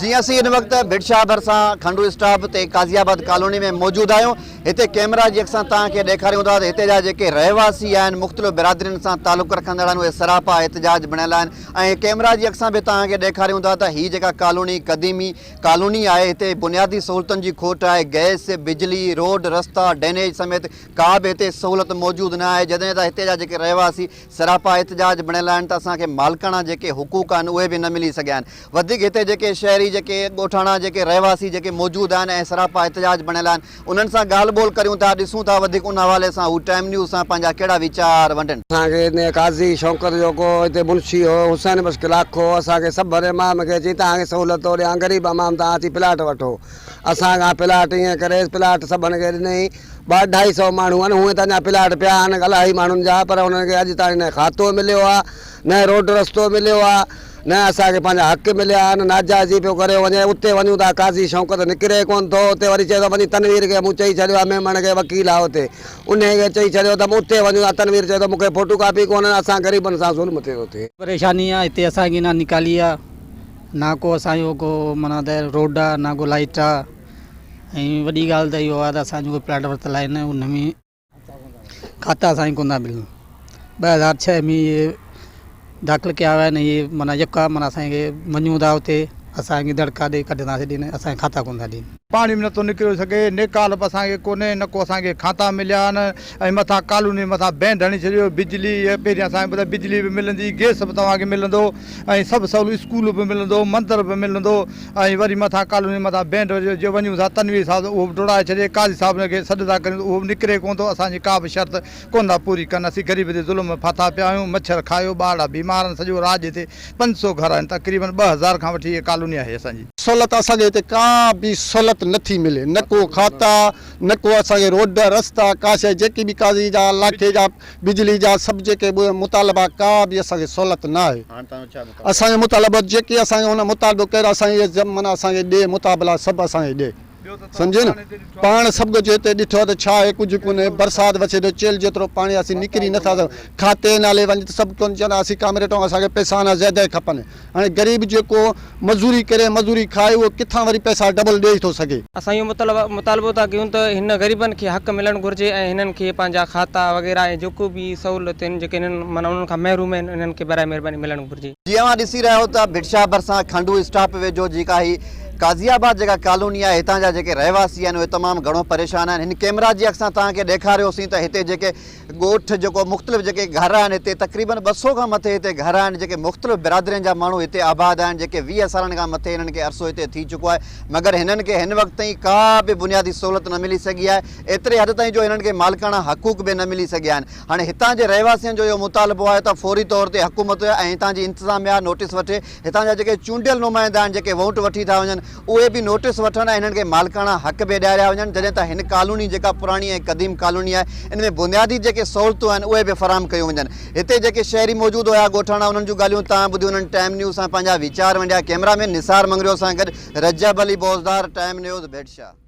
जी असीं इन वक्त भिटशाह भरसा खंडू स्टॉप ते काज़ियाबाद कॉलोनी में मौजूद आहियूं। हिते कैमरा जी अक्सां तव्हांखे ॾेखारियूं था त हिते जा जेके रहवासी आहिनि मुख़्तलिफ़ बिरादरियुनि सां तालुक़ रखंदड़ आहिनि उहे सरापा एहतिजाज बणियल आहिनि ऐं कैमरा जी अक्सां बि तव्हांखे ॾेखारियूं था त हीअ जेका कॉलोनी क़दीमी कॉलोनी आहे हिते बुनियादी सहूलियतुनि जी खोट आहे। गैस बिजली रोड रस्ता ड्रेनेज समेत का बि हिते सहूलियत मौजूदु न आहे। जॾहिं त हिते जा जेके रहवासी सरापा एहतिजाज बणियल आहिनि त असांखे मालिकाना जेके हुकूक आहिनि उहे बि न मिली सघिया आहिनि। वधीक हिते जेके शहरी जेके ॻोठाणा जेके रहवासी जेके मौजूदु आहिनि ऐं सरापा एहतिजाज बणियल आहिनि उन्हनि सां ॻाल्हि ॿोल करियूं था, ॾिसूं था वधीक उन हवाले सां हू टाइम न्यूज़ सां पंहिंजा कहिड़ा वीचार वंडनि। असांखे काज़ी शौकत जेको हिते मुंशी हो हुसैन मुश्किल आखो असांखे सभु भरे इमाम खे चई तव्हांखे सहूलियत ॾियां ग़रीब इमाम तव्हां अची प्लाट वठो। असांखां प्लाट ईअं करे प्लाट सभिनि खे ॾिनई 200-250 माण्हू आहिनि हूअं त अञा प्लाट पिया आहिनि इलाही माण्हुनि जा, पर उन्हनि खे अॼु ताईं न खातो मिलियो आहे न रोड रस्तो मिलियो आहे न असांखे पंहिंजा हक़ मिलिया आहिनि। नाजाइज़ी पियो करे वञे। उते वञूं था काज़ी शौकत निकिरे कोन थो। उते वरी चए थो वञी तनवीर खे मूं चई छॾियो आहे मेमण खे वकील आहे उते उन खे चई छॾियो त उते वञूं था। तनवीर चए थो मूंखे फोटो कापी कोन असां ग़रीबनि सां ज़ुल्म थिए थो थिए। परेशानी आहे हिते असांखे न निकाली आहे ना को असांजो को माना त रोड आहे ना को लाइट आहे ऐं वॾी ॻाल्हि त इहो आहे त असांजो प्लाट वरितल आहिनि उन में खाता असांखे कोन था मिलनि। 2006 में इहे दाख़िल कया हुआ आहिनि। इहे माना यका माना असांखे वञूं था उते असांखे दड़का ॾेई कढंदासीं ॾिन असांखे खाता कोन था ॾियनि। पाणी बि नथो निकिरे सघे नेकाल बि असांखे कोन्हे न को असांखे खाता मिलिया आहिनि ऐं मथां कॉलोनी मथां बैंड हणी छॾियो। बिजली पहिरियां असांखे ॿुधाए बिजली बि मिलंदी गैस बि तव्हांखे मिलंदो ऐं सभु सवलो स्कूल बि मिलंदो मंदर बि मिलंदो ऐं वरी मथां कॉलोनी मथां बैंड जो वञूं था तनवीर साहिब उहो बि डोड़ाए छॾे काज़ी साहिब खे सॾु था कयूं उहो बि निकिरे कोन थो। असांजी का बि शर्त कोन था पूरी कनि। असीं ग़रीब ते ज़ुल्म फाथा पिया आहियूं। मच्छर खायो ॿार बीमार आहिनि। सॼो राज हिते 500 घर आहिनि तक़रीबन 2000 खां वठी इहा कॉलोनी आहे असांजी। सहूलियत असांजे हिते का बि सहूलियत नथी मिले न को खाता न को असांखे रोड रस्ता का शइ जेकी बि काज़ी जा लाठे जा बिजली जा सभु जेके मुतालबा का बि असांखे सहूलियत न आहे। असांजे मुतालबा जेके असांखे हुन मुतालबो कहिड़ा असांखे माना असांखे ॾे मुताबला सभु असांखे ॾे सम्झे न। पाण सभु कुझु हिते ॾिठो आहे त छा आहे कुझु कोन्हे। बरसाति अचे थो चेल जेतिरो पाणी असीं निकिरी नथा सघूं। खाते नाले वञी त सभु कोन चवंदा असीं कामरेटो असांखे पैसा न ज़्यादा खपनि। हाणे ग़रीब जेको मज़ूरी करे मज़ूरी खाए उहो किथां वरी पैसा डबल ॾेई थो सघे। असां इहो मुतालबो था कयूं त हिन ग़रीबनि खे हक़ मिलणु घुरिजे ऐं हिननि खे पंहिंजा खाता वग़ैरह ऐं जेको बि सहूलियत आहिनि जेके हिननि माना उन्हनि खां महरूम आहिनि हिननि खे बराए महिरबानी मिलणु घुरिजे। जीअं मां ॾिसी रहियो त भिटशाह भरसां खंडू स्टॉप वेझो जेका ही काज़ियाबाद जेका कॉलोनी आहे हितां जा जेके रहवासी आहिनि उहे तमामु घणो परेशान आहिनि। हिन कैमरा जी अक्सां तव्हांखे ॾेखारियोसीं त हिते जेके ॻोठ जेको मुख़्तलिफ़ जेके घर आहिनि हिते तक़रीबन 200 खां मथे हिते घर आहिनि जेके मुख़्तलिफ़ बिरादरियुनि जा माण्हू हिते आबाद आहिनि जेके 20 सालनि खां मथे हिननि खे अरसो हिते थी चुको आहे मगर हिननि खे हिन वक़्त ताईं का बि बुनियादी सहूलियत न मिली सघी आहे। एतिरे हद ताईं जो हिननि खे मालिकाना हक़ूक़ बि न मिली सघिया आहिनि। हाणे हितां जे रहवासियुनि जो इहो मुतालबो आहे त फौरी तौर ते हुकूमत ऐं हितां जी इंतिज़ामिया नोटिस वठे। हितां जा जेके चूंडियल नुमाइंदा आहिनि जेके वोट वठी था वञनि उहे बि नोटिस वठनि ऐं हिननि खे मालिकाना हक़ बि ॾियारिया वञनि। जॾहिं त हिन कॉलोनी जेका पुराणी ऐं क़दीम कॉलोनी आहे इन में बुनियादी जेके सहूलियतूं आहिनि उहे बि फराहम कयूं वञनि। हिते जेके शहरी मौजूदु हुआ ॻोठाणा उन्हनि जूं ॻाल्हियूं तव्हां ॿुधियूं। उन्हनि टाइम न्यूज़ सां पंहिंजा वीचार वंडिया। कैमरामैन निसार मंगरियो सां गॾु रजब अली बोज़दार, टाइम न्यूज़, भिटशाह।